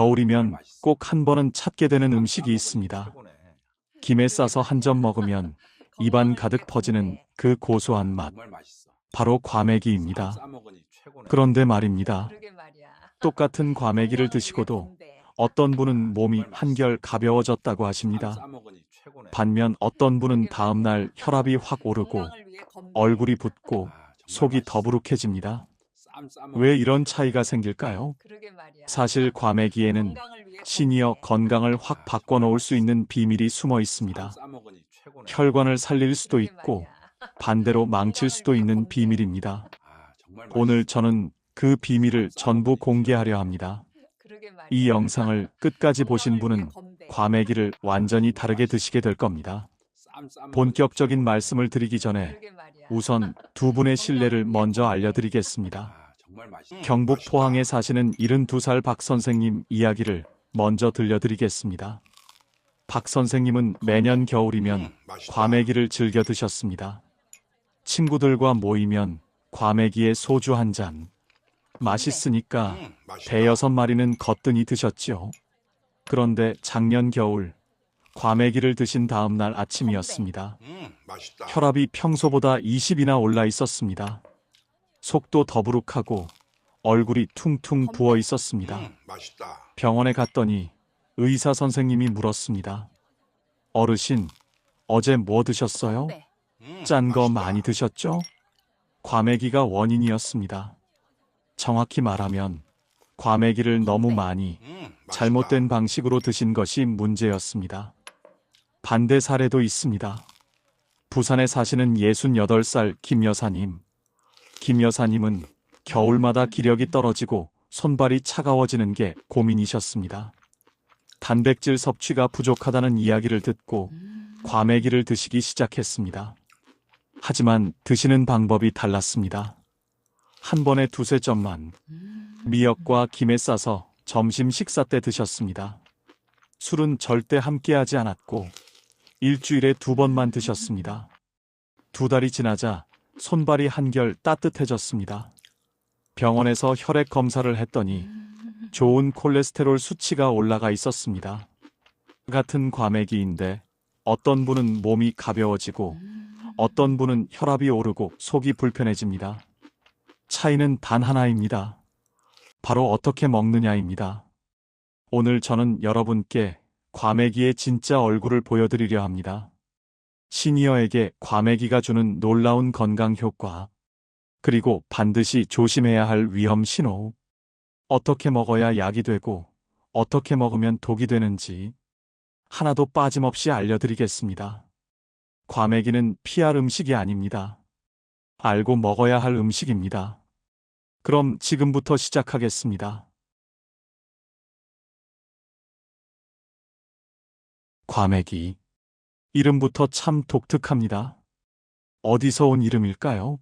겨울이면 꼭 한 번은 찾게 되는 음식이 있습니다. 김에 싸서 한 점 먹으면 입안 가득 퍼지는 그 고소한 맛. 바로 과메기입니다. 그런데 말입니다. 똑같은 과메기를 드시고도 어떤 분은 몸이 한결 가벼워졌다고 하십니다. 반면 어떤 분은 다음날 혈압이 확 오르고 얼굴이 붓고 속이 더부룩해집니다. 왜 이런 차이가 생길까요? 사실 과메기에는 시니어 건강을 확 바꿔놓을 수 있는 비밀이 숨어 있습니다. 혈관을 살릴 수도 있고 반대로 망칠 수도 있는 비밀입니다. 오늘 저는 그 비밀을 전부 공개하려 합니다. 이 영상을 끝까지 보신 분은 과메기를 완전히 다르게 드시게 될 겁니다. 본격적인 말씀을 드리기 전에 우선 두 분의 신뢰를 먼저 알려드리겠습니다. 경북 포항에 사시는 72살 박 선생님 이야기를 먼저 들려드리겠습니다. 박 선생님은 매년 겨울이면 과메기를 즐겨 드셨습니다. 친구들과 모이면 과메기에 소주 한 잔. 맛있으니까 대여섯 마리는 거뜬히 드셨지요. 그런데 작년 겨울 과메기를 드신 다음 날 아침이었습니다. 혈압이 평소보다 20이나 올라 있었습니다. 속도 더부룩하고 얼굴이 퉁퉁 부어 있었습니다. 병원에 갔더니 의사 선생님이 물었습니다. 어르신, 어제 뭐 드셨어요? 짠 거 많이 드셨죠? 과메기가 원인이었습니다. 정확히 말하면 과메기를 너무 많이 잘못된 방식으로 드신 것이 문제였습니다. 반대 사례도 있습니다. 부산에 사시는 68살 김 여사님. 김 여사님은 겨울마다 기력이 떨어지고 손발이 차가워지는 게 고민이셨습니다. 단백질 섭취가 부족하다는 이야기를 듣고 과메기를 드시기 시작했습니다. 하지만 드시는 방법이 달랐습니다. 한 번에 두세 점만 미역과 김에 싸서 점심 식사 때 드셨습니다. 술은 절대 함께하지 않았고 일주일에 2번만 드셨습니다. 2달이 지나자 손발이 한결 따뜻해졌습니다. 병원에서 혈액 검사를 했더니 좋은 콜레스테롤 수치가 올라가 있었습니다. 같은 과메기인데 어떤 분은 몸이 가벼워지고 어떤 분은 혈압이 오르고 속이 불편해집니다. 차이는 단 하나입니다. 바로 어떻게 먹느냐입니다. 오늘 저는 여러분께 과메기의 진짜 얼굴을 보여드리려 합니다. 시니어에게 과메기가 주는 놀라운 건강 효과, 그리고 반드시 조심해야 할 위험 신호, 어떻게 먹어야 약이 되고 어떻게 먹으면 독이 되는지 하나도 빠짐없이 알려드리겠습니다. 과메기는 피할 음식이 아닙니다. 알고 먹어야 할 음식입니다. 그럼 지금부터 시작하겠습니다. 과메기. 이름부터 참 독특합니다. 어디서 온 이름일까요?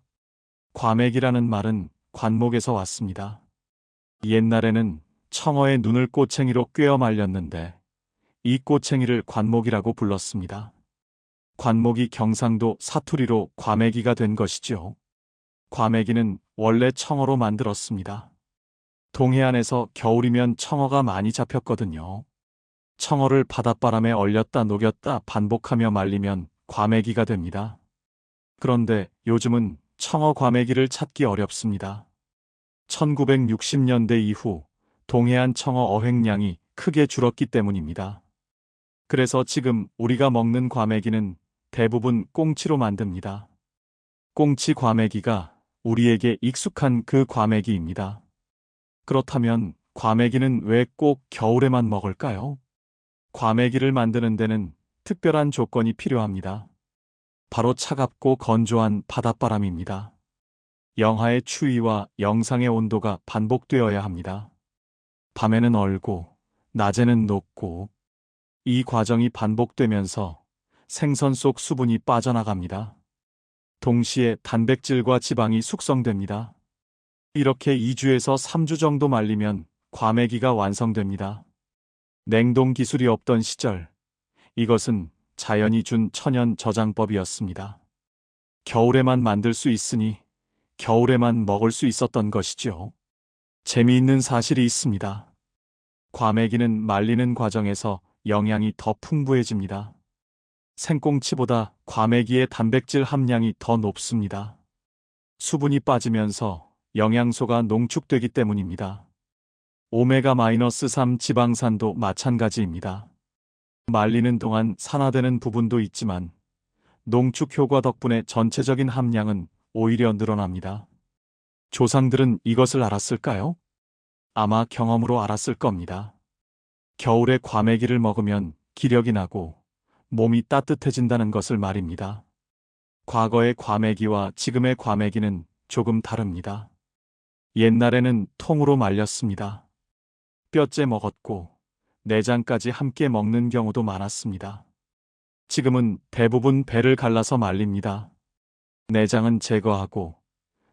과메기라는 말은 관목에서 왔습니다. 옛날에는 청어의 눈을 꼬챙이로 꿰어 말렸는데 이 꼬챙이를 관목이라고 불렀습니다. 관목이 경상도 사투리로 과메기가 된 것이죠. 과메기는 원래 청어로 만들었습니다. 동해안에서 겨울이면 청어가 많이 잡혔거든요. 청어를 바닷바람에 얼렸다 녹였다 반복하며 말리면 과메기가 됩니다. 그런데 요즘은 청어 과메기를 찾기 어렵습니다. 1960년대 이후 동해안 청어 어획량이 크게 줄었기 때문입니다. 그래서 지금 우리가 먹는 과메기는 대부분 꽁치로 만듭니다. 꽁치 과메기가 우리에게 익숙한 그 과메기입니다. 그렇다면 과메기는 왜 꼭 겨울에만 먹을까요? 과메기를 만드는 데는 특별한 조건이 필요합니다. 바로 차갑고 건조한 바닷바람입니다. 영하의 추위와 영상의 온도가 반복되어야 합니다. 밤에는 얼고 낮에는 녹고 이 과정이 반복되면서 생선 속 수분이 빠져나갑니다. 동시에 단백질과 지방이 숙성됩니다. 이렇게 2주에서 3주 정도 말리면 과메기가 완성됩니다. 냉동 기술이 없던 시절, 이것은 자연이 준 천연 저장법이었습니다. 겨울에만 만들 수 있으니 겨울에만 먹을 수 있었던 것이죠. 재미있는 사실이 있습니다. 과메기는 말리는 과정에서 영양이 더 풍부해집니다. 생꽁치보다 과메기의 단백질 함량이 더 높습니다. 수분이 빠지면서 영양소가 농축되기 때문입니다. 오메가-3 지방산도 마찬가지입니다. 말리는 동안 산화되는 부분도 있지만 농축 효과 덕분에 전체적인 함량은 오히려 늘어납니다. 조상들은 이것을 알았을까요? 아마 경험으로 알았을 겁니다. 겨울에 과메기를 먹으면 기력이 나고 몸이 따뜻해진다는 것을 말입니다. 과거의 과메기와 지금의 과메기는 조금 다릅니다. 옛날에는 통으로 말렸습니다. 뼈째 먹었고 내장까지 함께 먹는 경우도 많았습니다. 지금은 대부분 배를 갈라서 말립니다. 내장은 제거하고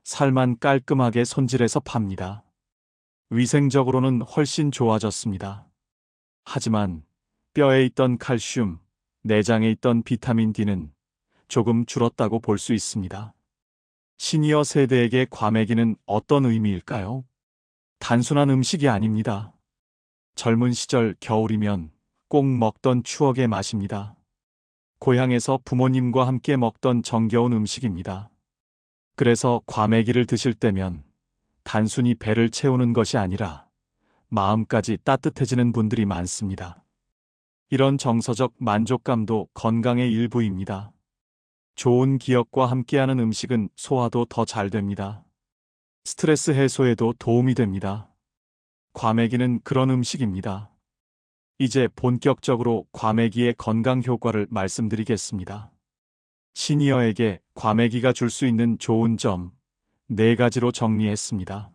살만 깔끔하게 손질해서 팝니다. 위생적으로는 훨씬 좋아졌습니다. 하지만 뼈에 있던 칼슘, 내장에 있던 비타민 D는 조금 줄었다고 볼 수 있습니다. 시니어 세대에게 과메기는 어떤 의미일까요? 단순한 음식이 아닙니다. 젊은 시절 겨울이면 꼭 먹던 추억의 맛입니다. 고향에서 부모님과 함께 먹던 정겨운 음식입니다. 그래서 과메기를 드실 때면 단순히 배를 채우는 것이 아니라 마음까지 따뜻해지는 분들이 많습니다. 이런 정서적 만족감도 건강의 일부입니다. 좋은 기억과 함께하는 음식은 소화도 더 잘 됩니다. 스트레스 해소에도 도움이 됩니다. 과메기는 그런 음식입니다. 이제 본격적으로 과메기의 건강 효과를 말씀드리겠습니다. 시니어에게 과메기가 줄 수 있는 좋은 점 4가지로 정리했습니다.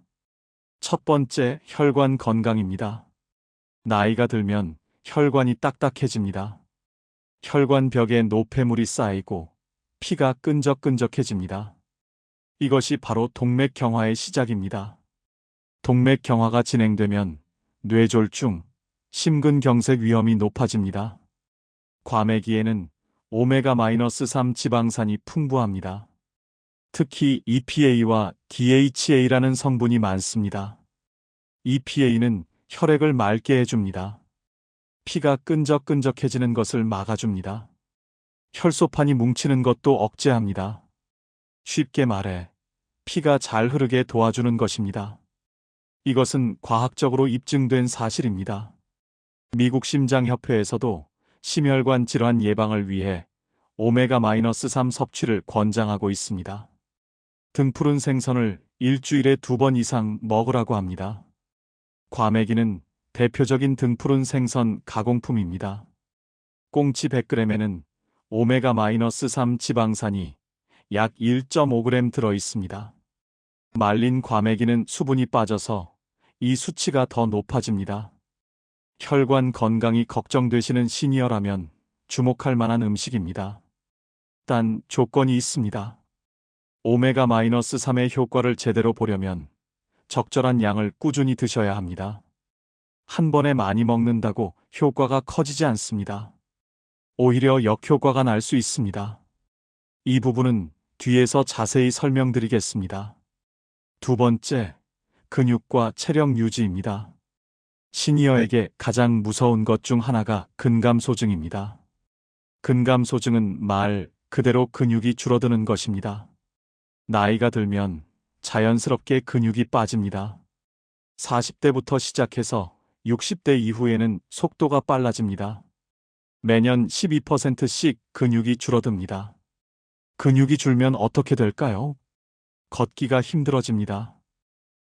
첫 번째, 혈관 건강입니다. 나이가 들면 혈관이 딱딱해집니다. 혈관벽에 노폐물이 쌓이고 피가 끈적끈적해집니다. 이것이 바로 동맥 경화의 시작입니다. 동맥 경화가 진행되면 뇌졸중, 심근경색 위험이 높아집니다. 과메기에는 오메가-3 지방산이 풍부합니다. 특히 EPA와 DHA라는 성분이 많습니다. EPA는 혈액을 맑게 해줍니다. 피가 끈적끈적해지는 것을 막아줍니다. 혈소판이 뭉치는 것도 억제합니다. 쉽게 말해 피가 잘 흐르게 도와주는 것입니다. 이것은 과학적으로 입증된 사실입니다. 미국 심장협회에서도 심혈관 질환 예방을 위해 오메가-3 섭취를 권장하고 있습니다. 등푸른 생선을 일주일에 2번 이상 먹으라고 합니다. 과메기는 대표적인 등푸른 생선 가공품입니다. 꽁치 100g에는 오메가-3 지방산이 약 1.5g 들어 있습니다. 말린 과메기는 수분이 빠져서 이 수치가 더 높아집니다. 혈관 건강이 걱정되시는 시니어라면 주목할 만한 음식입니다. 단 조건이 있습니다. 오메가-3의 효과를 제대로 보려면 적절한 양을 꾸준히 드셔야 합니다. 한 번에 많이 먹는다고 효과가 커지지 않습니다. 오히려 역효과가 날 수 있습니다. 이 부분은 뒤에서 자세히 설명드리겠습니다. 두 번째, 근육과 체력 유지입니다. 시니어에게 가장 무서운 것 중 하나가 근감소증입니다. 근감소증은 말 그대로 근육이 줄어드는 것입니다. 나이가 들면 자연스럽게 근육이 빠집니다. 40대부터 시작해서 60대 이후에는 속도가 빨라집니다. 매년 12%씩 근육이 줄어듭니다. 근육이 줄면 어떻게 될까요? 걷기가 힘들어집니다.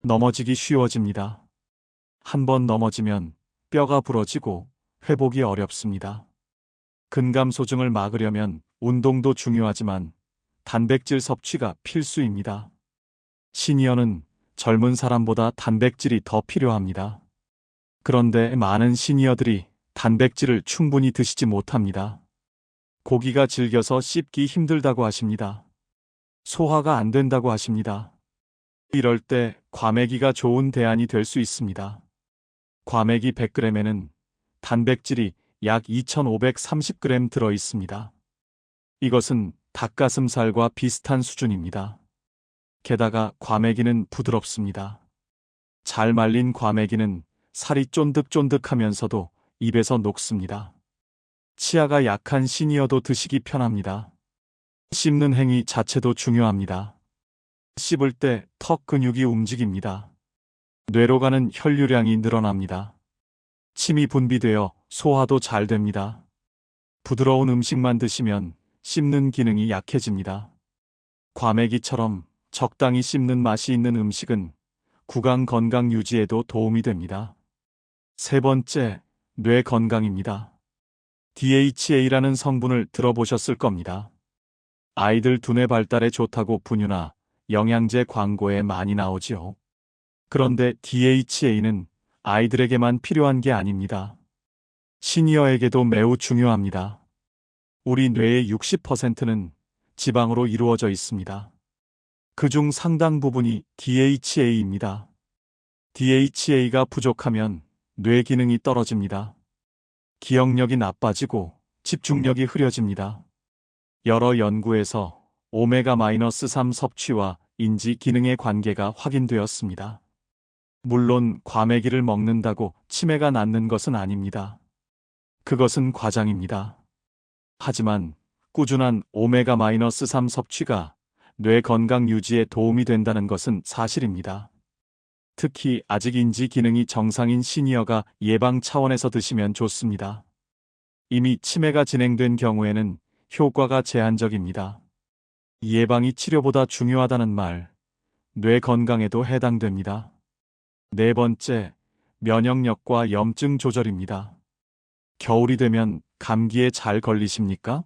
넘어지기 쉬워집니다. 한 번 넘어지면 뼈가 부러지고 회복이 어렵습니다. 근감소증을 막으려면 운동도 중요하지만 단백질 섭취가 필수입니다. 시니어는 젊은 사람보다 단백질이 더 필요합니다. 그런데 많은 시니어들이 단백질을 충분히 드시지 못합니다. 고기가 질겨서 씹기 힘들다고 하십니다. 소화가 안 된다고 하십니다. 이럴 때 과메기가 좋은 대안이 될 수 있습니다. 과메기 100g에는 단백질이 약 2530g 들어 있습니다. 이것은 닭가슴살과 비슷한 수준입니다. 게다가 과메기는 부드럽습니다. 잘 말린 과메기는 살이 쫀득쫀득하면서도 입에서 녹습니다. 치아가 약한 시니어도 드시기 편합니다. 씹는 행위 자체도 중요합니다. 씹을 때 턱 근육이 움직입니다. 뇌로 가는 혈류량이 늘어납니다. 침이 분비되어 소화도 잘 됩니다. 부드러운 음식만 드시면 씹는 기능이 약해집니다. 과메기처럼 적당히 씹는 맛이 있는 음식은 구강 건강 유지에도 도움이 됩니다. 세 번째, 뇌 건강입니다. DHA라는 성분을 들어보셨을 겁니다. 아이들 두뇌 발달에 좋다고 분유나 영양제 광고에 많이 나오지요. 그런데 DHA는 아이들에게만 필요한 게 아닙니다. 시니어에게도 매우 중요합니다. 우리 뇌의 60%는 지방으로 이루어져 있습니다. 그중 상당 부분이 DHA입니다. DHA가 부족하면 뇌 기능이 떨어집니다. 기억력이 나빠지고 집중력이 흐려집니다. 여러 연구에서 오메가-3 섭취와 인지 기능의 관계가 확인되었습니다. 물론 과메기를 먹는다고 치매가 낫는 것은 아닙니다. 그것은 과장입니다. 하지만 꾸준한 오메가-3 섭취가 뇌 건강 유지에 도움이 된다는 것은 사실입니다. 특히 아직 인지 기능이 정상인 시니어가 예방 차원에서 드시면 좋습니다. 이미 치매가 진행된 경우에는 효과가 제한적입니다. 예방이 치료보다 중요하다는 말, 뇌 건강에도 해당됩니다. 네 번째, 면역력과 염증 조절입니다. 겨울이 되면 감기에 잘 걸리십니까?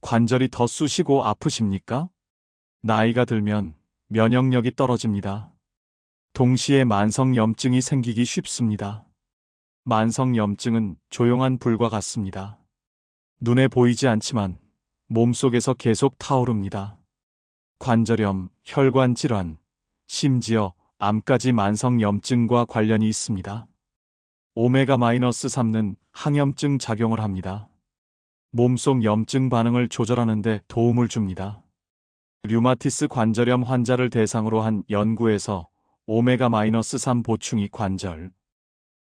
관절이 더 쑤시고 아프십니까? 나이가 들면 면역력이 떨어집니다. 동시에 만성염증이 생기기 쉽습니다. 만성염증은 조용한 불과 같습니다. 눈에 보이지 않지만 몸속에서 계속 타오릅니다. 관절염, 혈관 질환, 심지어 암까지 만성염증과 관련이 있습니다. 오메가-3는 항염증 작용을 합니다. 몸속 염증 반응을 조절하는 데 도움을 줍니다. 류마티스 관절염 환자를 대상으로 한 연구에서 오메가-3 보충이 관절,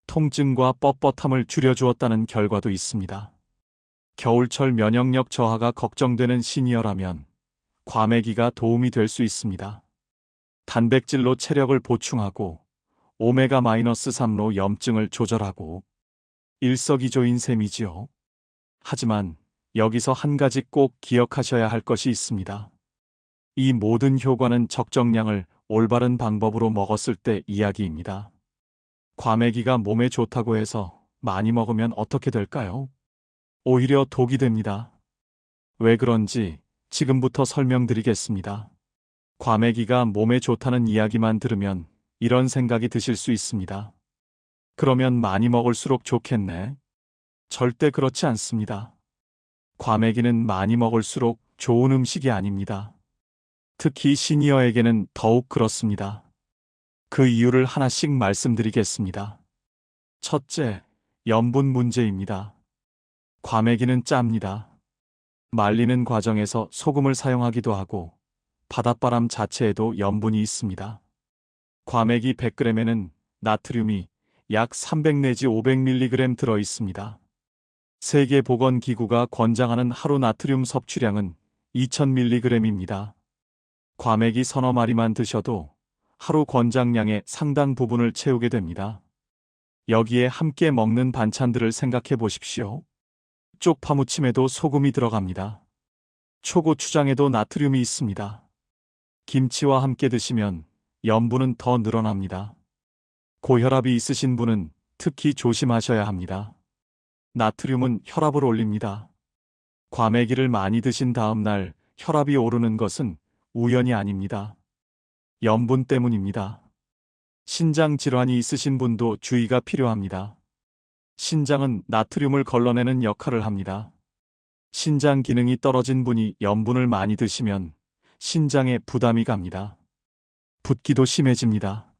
통증과 뻣뻣함을 줄여주었다는 결과도 있습니다. 겨울철 면역력 저하가 걱정되는 시니어라면 과메기가 도움이 될 수 있습니다. 단백질로 체력을 보충하고 오메가-3로 염증을 조절하고 일석이조인 셈이지요. 하지만 여기서 한 가지 꼭 기억하셔야 할 것이 있습니다. 이 모든 효과는 적정량을 올바른 방법으로 먹었을 때 이야기입니다. 과메기가 몸에 좋다고 해서 많이 먹으면 어떻게 될까요? 오히려 독이 됩니다. 왜 그런지 지금부터 설명드리겠습니다. 과메기가 몸에 좋다는 이야기만 들으면 이런 생각이 드실 수 있습니다. 그러면 많이 먹을수록 좋겠네. 절대 그렇지 않습니다. 과메기는 많이 먹을수록 좋은 음식이 아닙니다. 특히 시니어에게는 더욱 그렇습니다. 그 이유를 하나씩 말씀드리겠습니다. 첫째, 염분 문제입니다. 과메기는 짭니다. 말리는 과정에서 소금을 사용하기도 하고 바닷바람 자체에도 염분이 있습니다. 과메기 100g에는 나트륨이 약 300 내지 500mg 들어 있습니다. 세계보건기구가 권장하는 하루 나트륨 섭취량은 2000mg입니다. 과메기 서너 마리만 드셔도 하루 권장량의 상당 부분을 채우게 됩니다. 여기에 함께 먹는 반찬들을 생각해 보십시오. 쪽파무침에도 소금이 들어갑니다. 초고추장에도 나트륨이 있습니다. 김치와 함께 드시면 염분은 더 늘어납니다. 고혈압이 있으신 분은 특히 조심하셔야 합니다. 나트륨은 혈압을 올립니다. 과메기를 많이 드신 다음 날 혈압이 오르는 것은 우연이 아닙니다. 염분 때문입니다. 신장 질환이 있으신 분도 주의가 필요합니다. 신장은 나트륨을 걸러내는 역할을 합니다. 신장 기능이 떨어진 분이 염분을 많이 드시면 신장에 부담이 갑니다. 붓기도 심해집니다.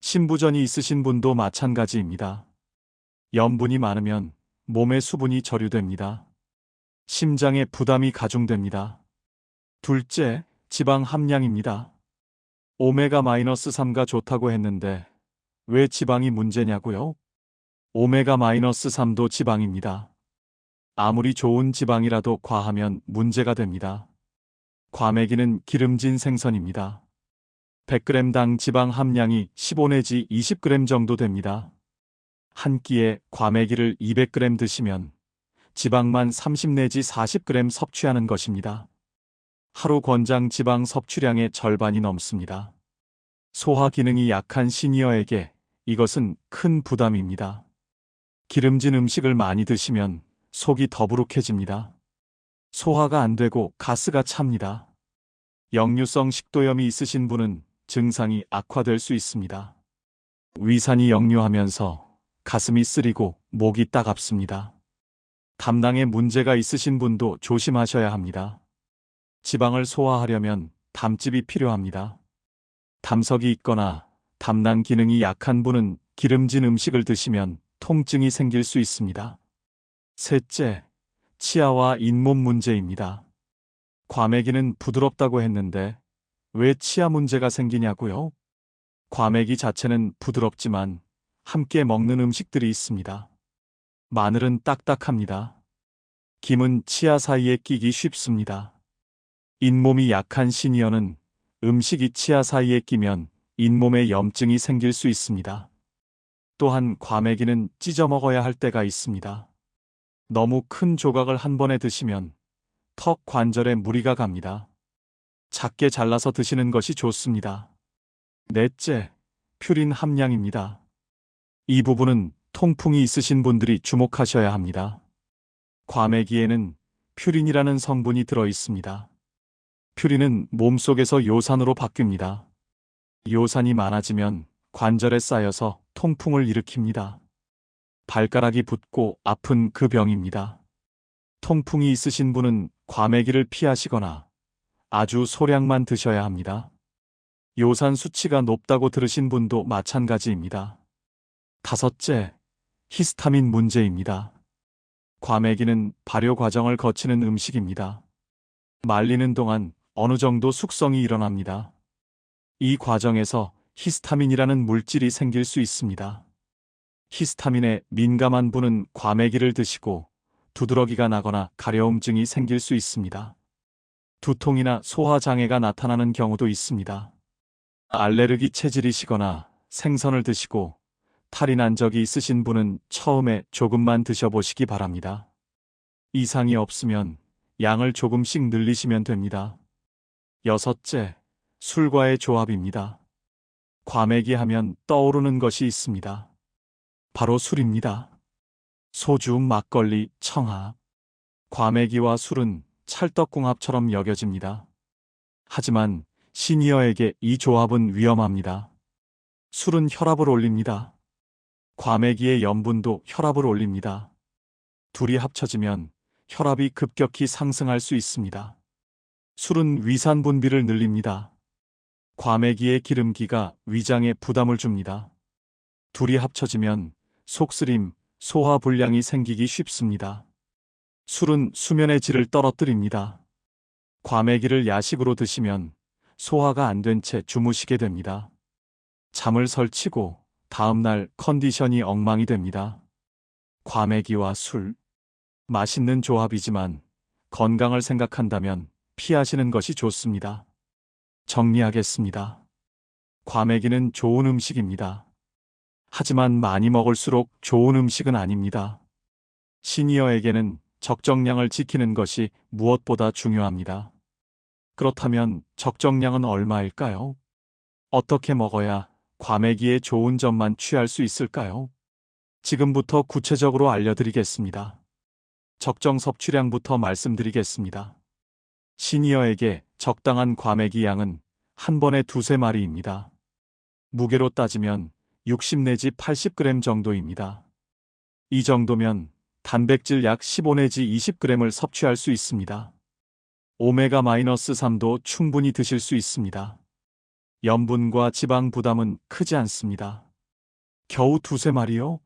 신부전이 있으신 분도 마찬가지입니다. 염분이 많으면 몸에 수분이 저류됩니다. 심장에 부담이 가중됩니다. 둘째, 지방 함량입니다. 오메가-3가 좋다고 했는데 왜 지방이 문제냐고요? 오메가-3도 지방입니다. 아무리 좋은 지방이라도 과하면 문제가 됩니다. 과메기는 기름진 생선입니다. 100g당 지방 함량이 15 내지 20g 정도 됩니다. 한 끼에 과메기를 200g 드시면 지방만 30 내지 40g 섭취하는 것입니다. 하루 권장 지방 섭취량의 절반이 넘습니다. 소화 기능이 약한 시니어에게 이것은 큰 부담입니다. 기름진 음식을 많이 드시면 속이 더부룩해집니다. 소화가 안 되고 가스가 찹니다. 역류성 식도염이 있으신 분은 증상이 악화될 수 있습니다. 위산이 역류하면서 가슴이 쓰리고 목이 따갑습니다. 담낭에 문제가 있으신 분도 조심하셔야 합니다. 지방을 소화하려면 담즙이 필요합니다. 담석이 있거나 담낭 기능이 약한 분은 기름진 음식을 드시면 통증이 생길 수 있습니다. 셋째, 치아와 잇몸 문제입니다. 과메기는 부드럽다고 했는데 왜 치아 문제가 생기냐고요? 과메기 자체는 부드럽지만 함께 먹는 음식들이 있습니다. 마늘은 딱딱합니다. 김은 치아 사이에 끼기 쉽습니다. 잇몸이 약한 시니어는 음식이 치아 사이에 끼면 잇몸에 염증이 생길 수 있습니다. 또한 과메기는 찢어 먹어야 할 때가 있습니다. 너무 큰 조각을 한 번에 드시면 턱 관절에 무리가 갑니다. 작게 잘라서 드시는 것이 좋습니다. 넷째, 퓨린 함량입니다. 이 부분은 통풍이 있으신 분들이 주목하셔야 합니다. 과메기에는 퓨린이라는 성분이 들어 있습니다. 퓨린은 몸속에서 요산으로 바뀝니다. 요산이 많아지면 관절에 쌓여서 통풍을 일으킵니다. 발가락이 붓고 아픈 그 병입니다. 통풍이 있으신 분은 과메기를 피하시거나 아주 소량만 드셔야 합니다. 요산 수치가 높다고 들으신 분도 마찬가지입니다. 다섯째, 히스타민 문제입니다. 과메기는 발효 과정을 거치는 음식입니다. 말리는 동안 어느 정도 숙성이 일어납니다. 이 과정에서 히스타민이라는 물질이 생길 수 있습니다. 히스타민에 민감한 분은 과메기를 드시고 두드러기가 나거나 가려움증이 생길 수 있습니다. 두통이나 소화장애가 나타나는 경우도 있습니다. 알레르기 체질이시거나 생선을 드시고 탈이 난 적이 있으신 분은 처음에 조금만 드셔보시기 바랍니다. 이상이 없으면 양을 조금씩 늘리시면 됩니다. 여섯째, 술과의 조합입니다. 과메기 하면 떠오르는 것이 있습니다. 바로 술입니다. 소주, 막걸리, 청아. 과메기와 술은 찰떡궁합처럼 여겨집니다. 하지만 시니어에게 이 조합은 위험합니다. 술은 혈압을 올립니다. 과메기의 염분도 혈압을 올립니다. 둘이 합쳐지면 혈압이 급격히 상승할 수 있습니다. 술은 위산 분비를 늘립니다. 과메기의 기름기가 위장에 부담을 줍니다. 둘이 합쳐지면 속쓰림, 소화 불량이 생기기 쉽습니다. 술은 수면의 질을 떨어뜨립니다. 과메기를 야식으로 드시면 소화가 안 된 채 주무시게 됩니다. 잠을 설치고 다음날 컨디션이 엉망이 됩니다. 과메기와 술. 맛있는 조합이지만 건강을 생각한다면 피하시는 것이 좋습니다. 정리하겠습니다. 과메기는 좋은 음식입니다. 하지만 많이 먹을수록 좋은 음식은 아닙니다. 시니어에게는 적정량을 지키는 것이 무엇보다 중요합니다. 그렇다면 적정량은 얼마일까요? 어떻게 먹어야 과메기의 좋은 점만 취할 수 있을까요? 지금부터 구체적으로 알려드리겠습니다. 적정 섭취량부터 말씀드리겠습니다. 시니어에게 적당한 과메기 양은 한 번에 2~3마리입니다. 무게로 따지면 60 내지 80g 정도입니다. 이 정도면 단백질 약 15 내지 20g을 섭취할 수 있습니다. 오메가-3도 충분히 드실 수 있습니다. 염분과 지방 부담은 크지 않습니다. 겨우 2~3마리요?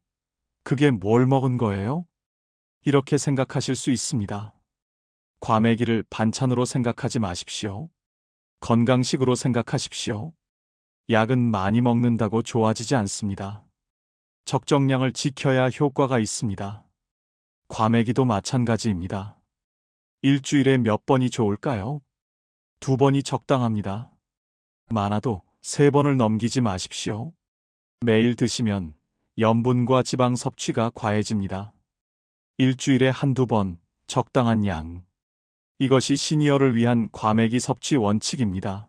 그게 뭘 먹은 거예요? 이렇게 생각하실 수 있습니다. 과메기를 반찬으로 생각하지 마십시오. 건강식으로 생각하십시오. 약은 많이 먹는다고 좋아지지 않습니다. 적정량을 지켜야 효과가 있습니다. 과메기도 마찬가지입니다. 일주일에 몇 번이 좋을까요? 2번이 적당합니다. 많아도 3번을 넘기지 마십시오. 매일 드시면 염분과 지방 섭취가 과해집니다. 일주일에 한두 번, 적당한 양. 이것이 시니어를 위한 과메기 섭취 원칙입니다.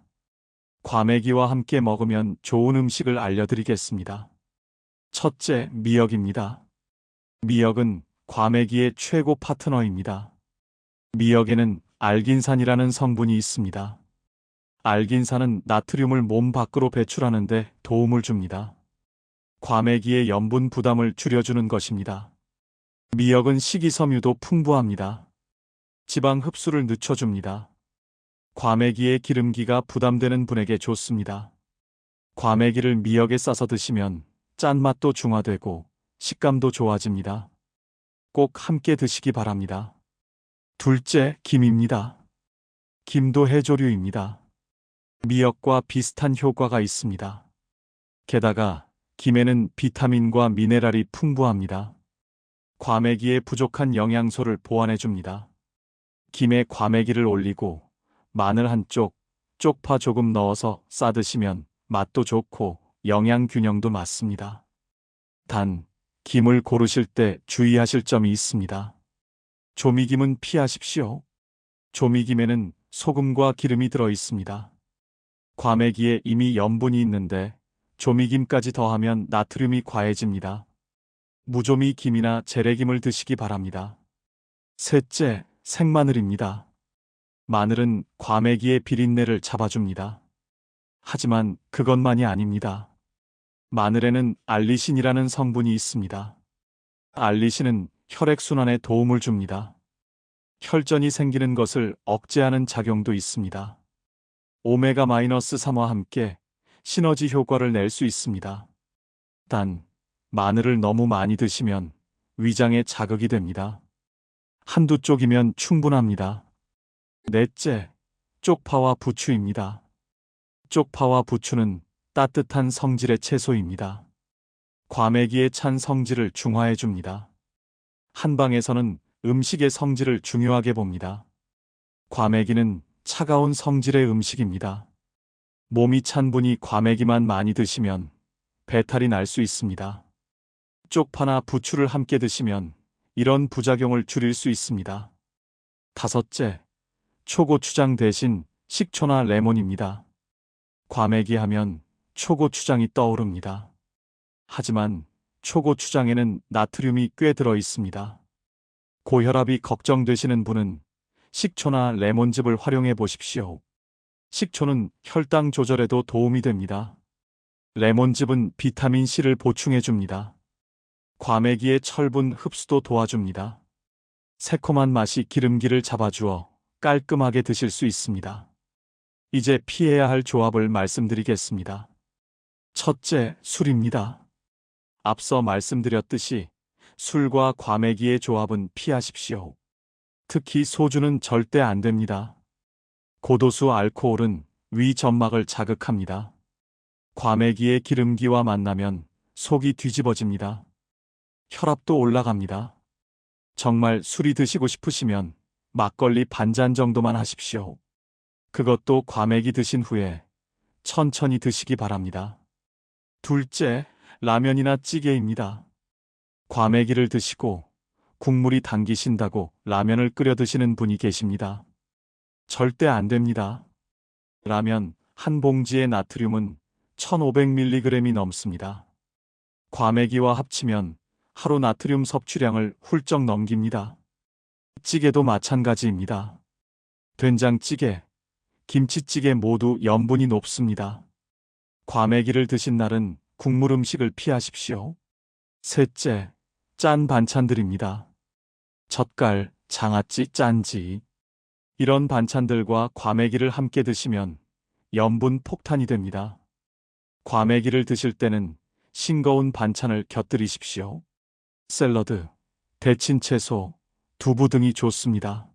과메기와 함께 먹으면 좋은 음식을 알려드리겠습니다. 첫째, 미역입니다. 미역은 과메기의 최고 파트너입니다. 미역에는 알긴산이라는 성분이 있습니다. 알긴산은 나트륨을 몸 밖으로 배출하는 데 도움을 줍니다. 과메기의 염분 부담을 줄여주는 것입니다. 미역은 식이섬유도 풍부합니다. 지방 흡수를 늦춰줍니다. 과메기의 기름기가 부담되는 분에게 좋습니다. 과메기를 미역에 싸서 드시면 짠맛도 중화되고 식감도 좋아집니다. 꼭 함께 드시기 바랍니다. 둘째, 김입니다. 김도 해조류입니다. 미역과 비슷한 효과가 있습니다. 게다가 김에는 비타민과 미네랄이 풍부합니다. 과메기에 부족한 영양소를 보완해줍니다. 김에 과메기를 올리고 마늘 한쪽, 쪽파 조금 넣어서 싸드시면 맛도 좋고 영양 균형도 맞습니다. 단, 김을 고르실 때 주의하실 점이 있습니다. 조미김은 피하십시오. 조미김에는 소금과 기름이 들어 있습니다. 과메기에 이미 염분이 있는데 조미김까지 더하면 나트륨이 과해집니다. 무조미 김이나 재래김을 드시기 바랍니다. 셋째, 생마늘입니다. 마늘은 과메기의 비린내를 잡아줍니다. 하지만 그것만이 아닙니다. 마늘에는 알리신이라는 성분이 있습니다. 알리신은 혈액순환에 도움을 줍니다. 혈전이 생기는 것을 억제하는 작용도 있습니다. 오메가-3와 함께 시너지 효과를 낼 수 있습니다. 단, 마늘을 너무 많이 드시면 위장에 자극이 됩니다. 한두 쪽이면 충분합니다. 넷째, 쪽파와 부추입니다. 쪽파와 부추는 따뜻한 성질의 채소입니다. 과메기의 찬 성질을 중화해 줍니다. 한방에서는 음식의 성질을 중요하게 봅니다. 과메기는 차가운 성질의 음식입니다. 몸이 찬 분이 과메기만 많이 드시면 배탈이 날 수 있습니다. 쪽파나 부추를 함께 드시면 이런 부작용을 줄일 수 있습니다. 다섯째, 초고추장 대신 식초나 레몬입니다. 과메기 하면 초고추장이 떠오릅니다. 하지만 초고추장에는 나트륨이 꽤 들어 있습니다. 고혈압이 걱정되시는 분은 식초나 레몬즙을 활용해 보십시오. 식초는 혈당 조절에도 도움이 됩니다. 레몬즙은 비타민C를 보충해 줍니다. 과메기의 철분 흡수도 도와줍니다. 새콤한 맛이 기름기를 잡아주어 깔끔하게 드실 수 있습니다. 이제 피해야 할 조합을 말씀드리겠습니다. 첫째, 술입니다. 앞서 말씀드렸듯이 술과 과메기의 조합은 피하십시오. 특히 소주는 절대 안 됩니다. 고도수 알코올은 위 점막을 자극합니다. 과메기의 기름기와 만나면 속이 뒤집어집니다. 혈압도 올라갑니다. 정말 술이 드시고 싶으시면 막걸리 반잔 정도만 하십시오. 그것도 과메기 드신 후에 천천히 드시기 바랍니다. 둘째, 라면이나 찌개입니다. 과메기를 드시고 국물이 당기신다고 라면을 끓여 드시는 분이 계십니다. 절대 안 됩니다. 라면 한 봉지의 나트륨은 1500mg이 넘습니다. 과메기와 합치면 하루 나트륨 섭취량을 훌쩍 넘깁니다. 찌개도 마찬가지입니다. 된장찌개, 김치찌개 모두 염분이 높습니다. 과메기를 드신 날은 국물 음식을 피하십시오. 셋째, 짠 반찬들입니다. 젓갈, 장아찌, 짠지. 이런 반찬들과 과메기를 함께 드시면 염분 폭탄이 됩니다. 과메기를 드실 때는 싱거운 반찬을 곁들이십시오. 샐러드, 데친 채소, 두부 등이 좋습니다.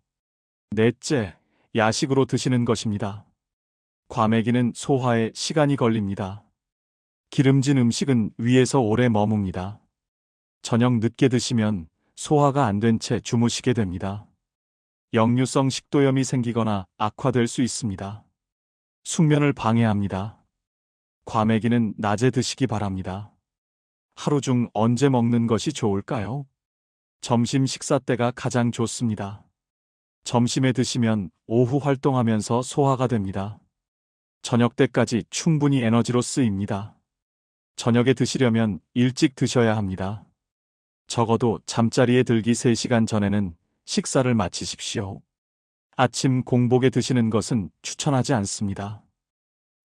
넷째, 야식으로 드시는 것입니다. 과메기는 소화에 시간이 걸립니다. 기름진 음식은 위에서 오래 머뭅니다. 저녁 늦게 드시면 소화가 안 된 채 주무시게 됩니다. 역류성 식도염이 생기거나 악화될 수 있습니다. 숙면을 방해합니다. 과메기는 낮에 드시기 바랍니다. 하루 중 언제 먹는 것이 좋을까요? 점심 식사 때가 가장 좋습니다. 점심에 드시면 오후 활동하면서 소화가 됩니다. 저녁 때까지 충분히 에너지로 쓰입니다. 저녁에 드시려면 일찍 드셔야 합니다. 적어도 잠자리에 들기 3시간 전에는 식사를 마치십시오. 아침 공복에 드시는 것은 추천하지 않습니다.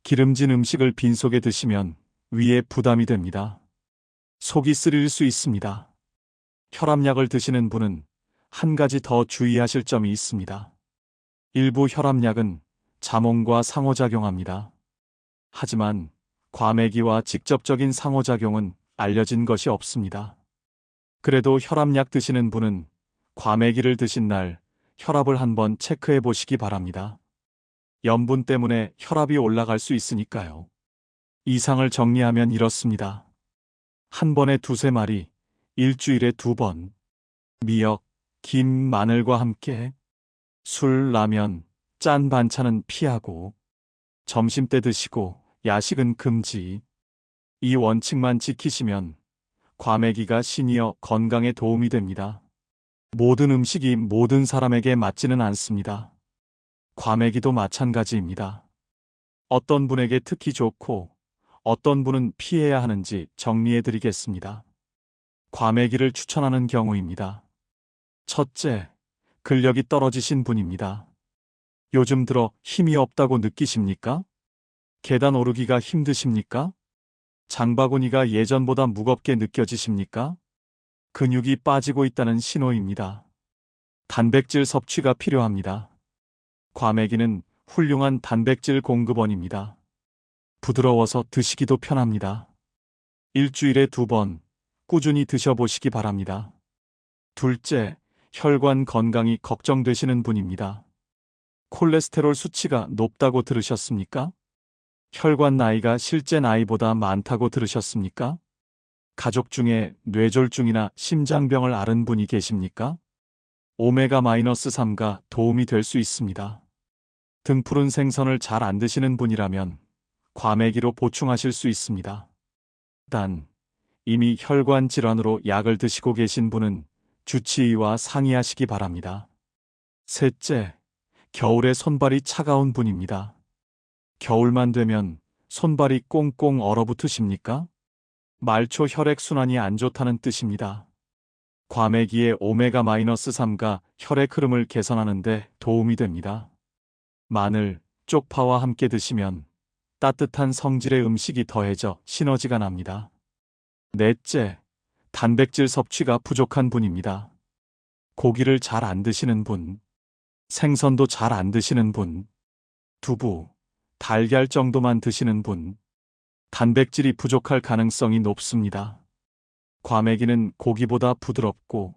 기름진 음식을 빈속에 드시면 위에 부담이 됩니다. 속이 쓰릴 수 있습니다. 혈압약을 드시는 분은 한 가지 더 주의하실 점이 있습니다. 일부 혈압약은 자몽과 상호작용합니다. 하지만 과메기와 직접적인 상호작용은 알려진 것이 없습니다. 그래도 혈압약 드시는 분은 과메기를 드신 날 혈압을 한번 체크해 보시기 바랍니다. 염분 때문에 혈압이 올라갈 수 있으니까요. 이상을 정리하면 이렇습니다. 한 번에 2~3마리, 일주일에 2번. 미역, 김, 마늘과 함께. 술, 라면, 짠 반찬은 피하고. 점심때 드시고 야식은 금지. 이 원칙만 지키시면 과메기가 시니어 건강에 도움이 됩니다. 모든 음식이 모든 사람에게 맞지는 않습니다. 과메기도 마찬가지입니다. 어떤 분에게 특히 좋고 어떤 분은 피해야 하는지 정리해 드리겠습니다. 과메기를 추천하는 경우입니다. 첫째, 근력이 떨어지신 분입니다. 요즘 들어 힘이 없다고 느끼십니까? 계단 오르기가 힘드십니까? 장바구니가 예전보다 무겁게 느껴지십니까? 근육이 빠지고 있다는 신호입니다. 단백질 섭취가 필요합니다. 과메기는 훌륭한 단백질 공급원입니다. 부드러워서 드시기도 편합니다. 일주일에 2번 꾸준히 드셔보시기 바랍니다. 둘째, 혈관 건강이 걱정되시는 분입니다. 콜레스테롤 수치가 높다고 들으셨습니까? 혈관 나이가 실제 나이보다 많다고 들으셨습니까? 가족 중에 뇌졸중이나 심장병을 앓은 분이 계십니까? 오메가-3가 도움이 될 수 있습니다. 등푸른 생선을 잘 안 드시는 분이라면 과메기로 보충하실 수 있습니다. 단, 이미 혈관 질환으로 약을 드시고 계신 분은 주치의와 상의하시기 바랍니다. 셋째, 겨울에 손발이 차가운 분입니다. 겨울만 되면 손발이 꽁꽁 얼어붙으십니까? 말초 혈액순환이 안 좋다는 뜻입니다. 과메기의 오메가-3가 혈액 흐름을 개선하는 데 도움이 됩니다. 마늘, 쪽파와 함께 드시면 따뜻한 성질의 음식이 더해져 시너지가 납니다. 넷째, 단백질 섭취가 부족한 분입니다. 고기를 잘 안 드시는 분, 생선도 잘 안 드시는 분, 두부, 달걀 정도만 드시는 분, 단백질이 부족할 가능성이 높습니다. 과메기는 고기보다 부드럽고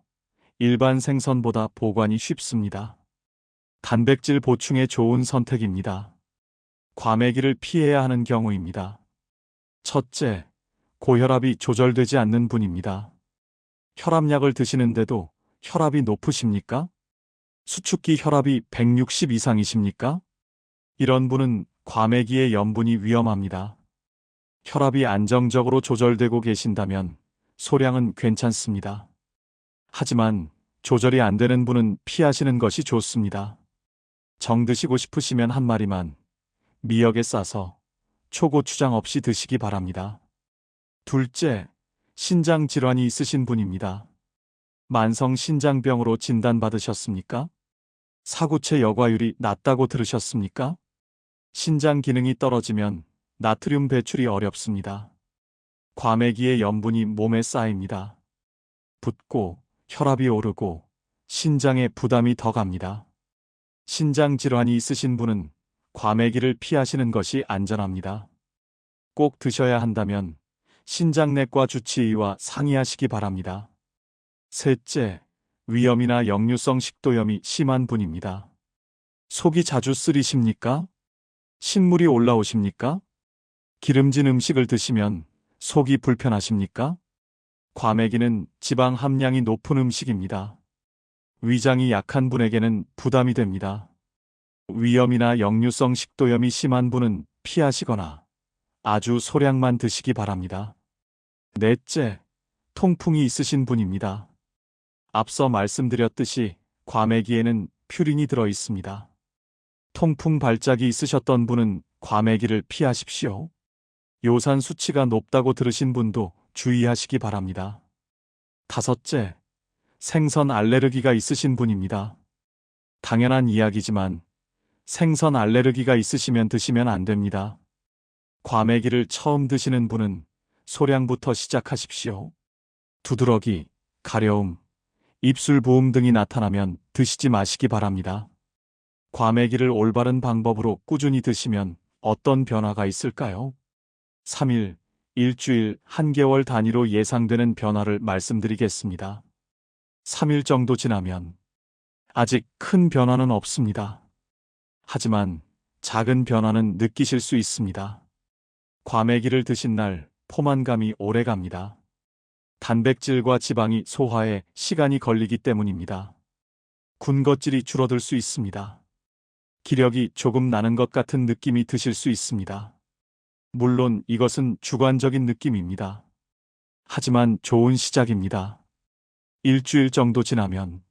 일반 생선보다 보관이 쉽습니다. 단백질 보충에 좋은 선택입니다. 과메기를 피해야 하는 경우입니다. 첫째, 고혈압이 조절되지 않는 분입니다. 혈압약을 드시는데도 혈압이 높으십니까? 수축기 혈압이 160 이상이십니까? 이런 분은 과메기의 염분이 위험합니다. 혈압이 안정적으로 조절되고 계신다면 소량은 괜찮습니다. 하지만 조절이 안 되는 분은 피하시는 것이 좋습니다. 정 드시고 싶으시면 한 마리만 미역에 싸서 초고추장 없이 드시기 바랍니다. 둘째, 신장 질환이 있으신 분입니다. 만성 신장병으로 진단받으셨습니까? 사구체 여과율이 낮다고 들으셨습니까? 신장 기능이 떨어지면 나트륨 배출이 어렵습니다. 과메기의 염분이 몸에 쌓입니다. 붓고 혈압이 오르고 신장에 부담이 더 갑니다. 신장 질환이 있으신 분은 과메기를 피하시는 것이 안전합니다. 꼭 드셔야 한다면 신장내과 주치의와 상의하시기 바랍니다. 셋째, 위염이나 역류성 식도염이 심한 분입니다. 속이 자주 쓰리십니까? 신물이 올라오십니까? 기름진 음식을 드시면 속이 불편하십니까? 과메기는 지방 함량이 높은 음식입니다. 위장이 약한 분에게는 부담이 됩니다. 위염이나 역류성 식도염이 심한 분은 피하시거나 아주 소량만 드시기 바랍니다. 넷째, 통풍이 있으신 분입니다. 앞서 말씀드렸듯이 과메기에는 퓨린이 들어 있습니다. 통풍 발작이 있으셨던 분은 과메기를 피하십시오. 요산 수치가 높다고 들으신 분도 주의하시기 바랍니다. 다섯째, 생선 알레르기가 있으신 분입니다. 당연한 이야기지만 생선 알레르기가 있으시면 드시면 안 됩니다. 과메기를 처음 드시는 분은 소량부터 시작하십시오. 두드러기, 가려움, 입술 부음 등이 나타나면 드시지 마시기 바랍니다. 과메기를 올바른 방법으로 꾸준히 드시면 어떤 변화가 있을까요? 3일, 일주일, 한개월 단위로 예상되는 변화를 말씀드리겠습니다. 3일 정도 지나면 아직 큰 변화는 없습니다. 하지만 작은 변화는 느끼실 수 있습니다. 과메기를 드신 날 포만감이 오래 갑니다. 단백질과 지방이 소화에 시간이 걸리기 때문입니다. 군것질이 줄어들 수 있습니다. 기력이 조금 나는 것 같은 느낌이 드실 수 있습니다. 물론 이것은 주관적인 느낌입니다. 하지만 좋은 시작입니다. 일주일 정도 지나면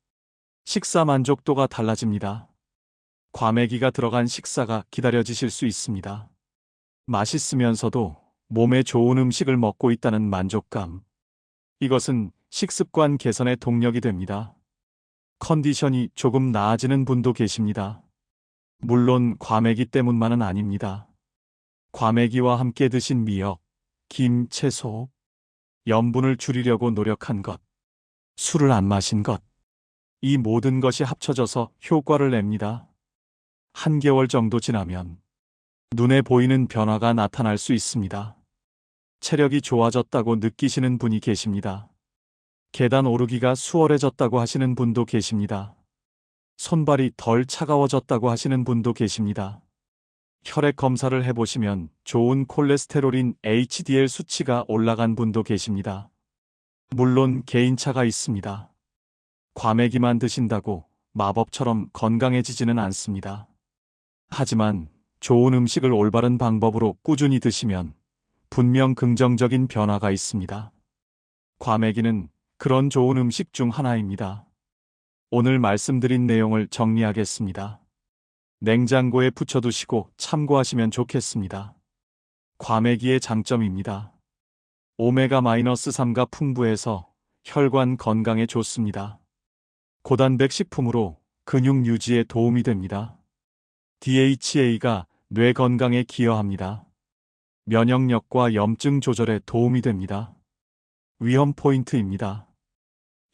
식사 만족도가 달라집니다. 과메기가 들어간 식사가 기다려지실 수 있습니다. 맛있으면서도 몸에 좋은 음식을 먹고 있다는 만족감. 이것은 식습관 개선의 동력이 됩니다. 컨디션이 조금 나아지는 분도 계십니다. 물론 과메기 때문만은 아닙니다. 과메기와 함께 드신 미역, 김, 채소, 염분을 줄이려고 노력한 것, 술을 안 마신 것, 이 모든 것이 합쳐져서 효과를 냅니다. 한개월 정도 지나면 눈에 보이는 변화가 나타날 수 있습니다. 체력이 좋아졌다고 느끼시는 분이 계십니다. 계단 오르기가 수월해졌다고 하시는 분도 계십니다. 손발이 덜 차가워졌다고 하시는 분도 계십니다. 혈액 검사를 해보시면 좋은 콜레스테롤인 HDL 수치가 올라간 분도 계십니다. 물론 개인차가 있습니다. 과메기만 드신다고 마법처럼 건강해지지는 않습니다. 하지만 좋은 음식을 올바른 방법으로 꾸준히 드시면 분명 긍정적인 변화가 있습니다. 과메기는 그런 좋은 음식 중 하나입니다. 오늘 말씀드린 내용을 정리하겠습니다. 냉장고에 붙여두시고 참고하시면 좋겠습니다. 과메기의 장점입니다. 오메가-3가 풍부해서 혈관 건강에 좋습니다. 고단백 식품으로 근육 유지에 도움이 됩니다. DHA가 뇌 건강에 기여합니다. 면역력과 염증 조절에 도움이 됩니다. 위험 포인트입니다.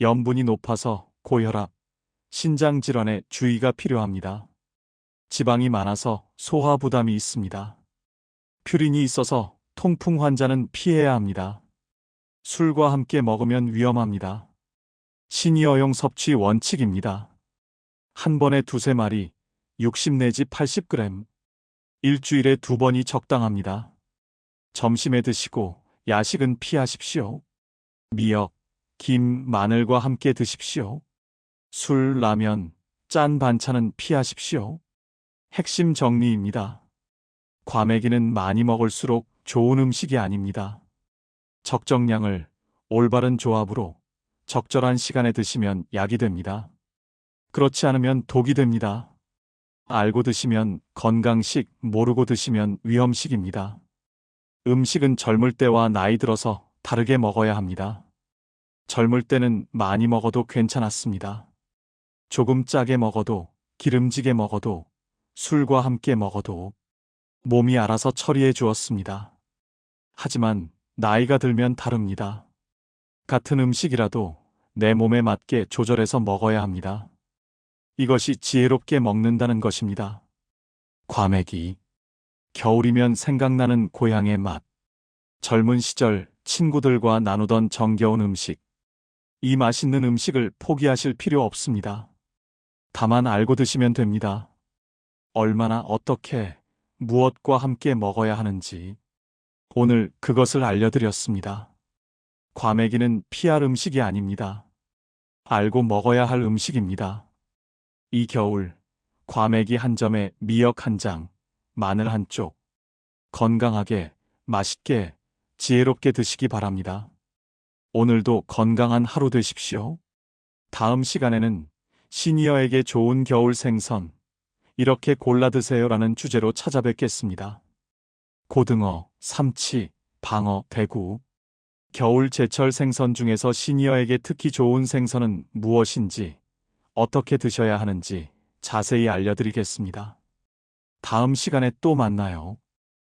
염분이 높아서 고혈압, 신장 질환에 주의가 필요합니다. 지방이 많아서 소화 부담이 있습니다. 퓨린이 있어서 통풍 환자는 피해야 합니다. 술과 함께 먹으면 위험합니다. 시니어용 섭취 원칙입니다. 한 번에 두세 마리, 60 내지 80g, 일주일에 2번이 적당합니다. 점심에 드시고 야식은 피하십시오. 미역, 김, 마늘과 함께 드십시오. 술, 라면, 짠 반찬은 피하십시오. 핵심 정리입니다. 과메기는 많이 먹을수록 좋은 음식이 아닙니다. 적정량을 올바른 조합으로 적절한 시간에 드시면 약이 됩니다. 그렇지 않으면 독이 됩니다. 알고 드시면 건강식, 모르고 드시면 위험식입니다. 음식은 젊을 때와 나이 들어서 다르게 먹어야 합니다. 젊을 때는 많이 먹어도 괜찮았습니다. 조금 짜게 먹어도, 기름지게 먹어도, 술과 함께 먹어도 몸이 알아서 처리해 주었습니다. 하지만 나이가 들면 다릅니다. 같은 음식이라도 내 몸에 맞게 조절해서 먹어야 합니다. 이것이 지혜롭게 먹는다는 것입니다. 과메기. 겨울이면 생각나는 고향의 맛. 젊은 시절 친구들과 나누던 정겨운 음식. 이 맛있는 음식을 포기하실 필요 없습니다. 다만 알고 드시면 됩니다. 얼마나 어떻게 무엇과 함께 먹어야 하는지, 오늘 그것을 알려드렸습니다. 과메기는 피할 음식이 아닙니다. 알고 먹어야 할 음식입니다. 이 겨울, 과메기 한 점에 미역 한 장, 마늘 한 쪽. 건강하게, 맛있게, 지혜롭게 드시기 바랍니다. 오늘도 건강한 하루 되십시오. 다음 시간에는 시니어에게 좋은 겨울 생선, 이렇게 골라 드세요라는 주제로 찾아뵙겠습니다. 고등어, 삼치, 방어, 대구. 겨울 제철 생선 중에서 시니어에게 특히 좋은 생선은 무엇인지, 어떻게 드셔야 하는지 자세히 알려드리겠습니다. 다음 시간에 또 만나요.